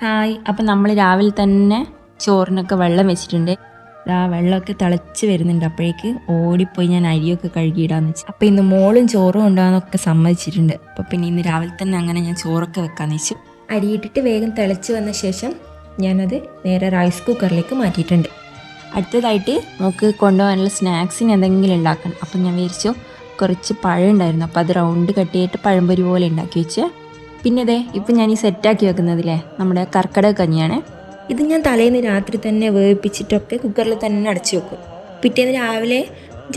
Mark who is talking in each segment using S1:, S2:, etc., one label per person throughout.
S1: Hi, അപ്പം നമ്മൾ രാവിലെ തന്നെ ചോറിനൊക്കെ വെള്ളം വെച്ചിട്ടുണ്ട്. ആ വെള്ളമൊക്കെ തിളച്ച് വരുന്നുണ്ട്. അപ്പോഴേക്ക് ഓടിപ്പോയി ഞാൻ അരിയൊക്കെ കഴുകിയിടാന്ന് വെച്ചു. അപ്പോൾ ഇന്ന് മോളും ചോറും ഉണ്ടാകാനൊക്കെ സമ്മതിച്ചിട്ടുണ്ട്. അപ്പോൾ പിന്നെ ഇന്ന് രാവിലെ തന്നെ അങ്ങനെ ഞാൻ ചോറൊക്കെ വെക്കാന്ന് വെച്ചു. അരിയിട്ടിട്ട് വേഗം തിളച്ച് വന്ന ശേഷം ഞാനത് നേരെ റൈസ് കുക്കറിലേക്ക് മാറ്റിയിട്ടുണ്ട്. അടുത്തതായിട്ട് നമുക്ക് കൊണ്ടുപോകാനുള്ള സ്നാക്സിന് എന്തെങ്കിലും ഉണ്ടാക്കണം. അപ്പം ഞാൻ വിചാരിച്ചു കുറച്ച് പഴം ഉണ്ടായിരുന്നു. അപ്പോൾ അത് റൗണ്ട് കട്ട് ചെയ്തിട്ട് പഴംപൊരി പോലെ ഉണ്ടാക്കി വെച്ച്. പിന്നെ ഇതേ ഇപ്പം ഞാൻ ഈ സെറ്റാക്കി വെക്കുന്നതില്ലേ നമ്മുടെ കർക്കിടക കഞ്ഞിയാണ്. ഇത് ഞാൻ തലേന്ന് രാത്രി തന്നെ വേവിപ്പിച്ചിട്ടൊക്കെ കുക്കറിൽ തന്നെ അടച്ചു വെക്കും. പിറ്റേന്ന് രാവിലെ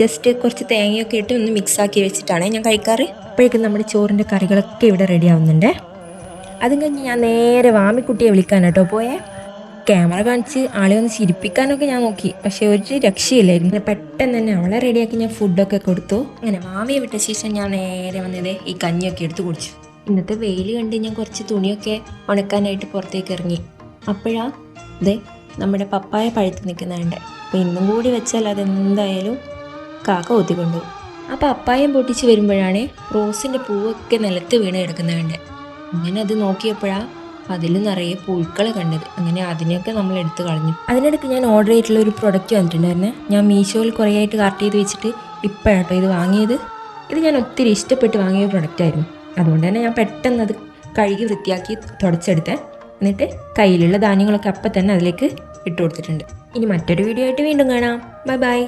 S1: ജസ്റ്റ് കുറച്ച് തേങ്ങയൊക്കെ ഇട്ട് ഒന്ന് മിക്സാക്കി വെച്ചിട്ടാണ് ഞാൻ കഴിക്കാറ്. അപ്പോഴേക്കും നമ്മുടെ ചോറിൻ്റെ കറികളൊക്കെ ഇവിടെ റെഡി ആവുന്നുണ്ട്. അതും കഴിഞ്ഞ് ഞാൻ നേരെ വാമിക്കുട്ടിയെ വിളിക്കാൻ കേട്ടോ പോയേ. ക്യാമറ കാണിച്ച് ആളെ ഒന്ന് ചിരിപ്പിക്കാനൊക്കെ ഞാൻ നോക്കി, പക്ഷെ ഒരു രക്ഷയില്ലായിരുന്നു. പെട്ടെന്ന് തന്നെ അവളെ റെഡിയാക്കി ഞാൻ ഫുഡൊക്കെ കൊടുത്തു. അങ്ങനെ മാമിയെ വിട്ട ശേഷം ഞാൻ നേരെ വന്നത് ഈ കഞ്ഞിയൊക്കെ എടുത്ത് കുടിച്ചു. ഇന്നത്തെ വെയിൽ കണ്ട് ഞാൻ കുറച്ച് തുണിയൊക്കെ ഉണക്കാനായിട്ട് പുറത്തേക്ക് ഇറങ്ങി. അപ്പോഴാണ് ഇത് നമ്മുടെ പപ്പായ പഴുത്ത് നിൽക്കുന്നുണ്ട്. അപ്പോൾ ഇന്നും കൂടി വെച്ചാൽ അതെന്തായാലും കാക്ക കൊത്തിക്കൊണ്ടുപോകും. ആ പപ്പായം പൊട്ടിച്ച് വരുമ്പോഴാണ് റോസിൻ്റെ പൂവൊക്കെ നിലത്ത് വീണ് കിടക്കുന്നുണ്ട്. അങ്ങനെ അത് നോക്കിയപ്പോഴാണ് അതിൽ നിറയെ പുഴുക്കളെ കണ്ടത്. അങ്ങനെ അതിനെയൊക്കെ നമ്മൾ എടുത്ത് കളഞ്ഞു. അതിനിടയ്ക്ക് ഞാൻ ഓർഡർ ചെയ്തിട്ടുള്ള ഒരു പ്രൊഡക്റ്റ് വന്നിട്ടുണ്ടായിരുന്നേ. ഞാൻ മീഷോയിൽ കുറേ ആയിട്ട് കാർട്ട് ചെയ്ത് വെച്ചിട്ട് ഇപ്പോഴാട്ടോ ഇത് വാങ്ങിയത്. ഇത് ഞാൻ ഒത്തിരി ഇഷ്ടപ്പെട്ട് വാങ്ങിയ പ്രൊഡക്റ്റായിരുന്നു. അതുകൊണ്ട് തന്നെ ഞാൻ പെട്ടെന്ന് അത് കഴുകി വൃത്തിയാക്കി തുടച്ചെടുത്ത് എന്നിട്ട് കയ്യിലുള്ള ധാന്യങ്ങളൊക്കെ അപ്പം തന്നെ അതിലേക്ക് ഇട്ട് കൊടുത്തിട്ടുണ്ട്. ഇനി മറ്റൊരു വീഡിയോ ആയിട്ട് വീണ്ടും കാണാം. Bye bye.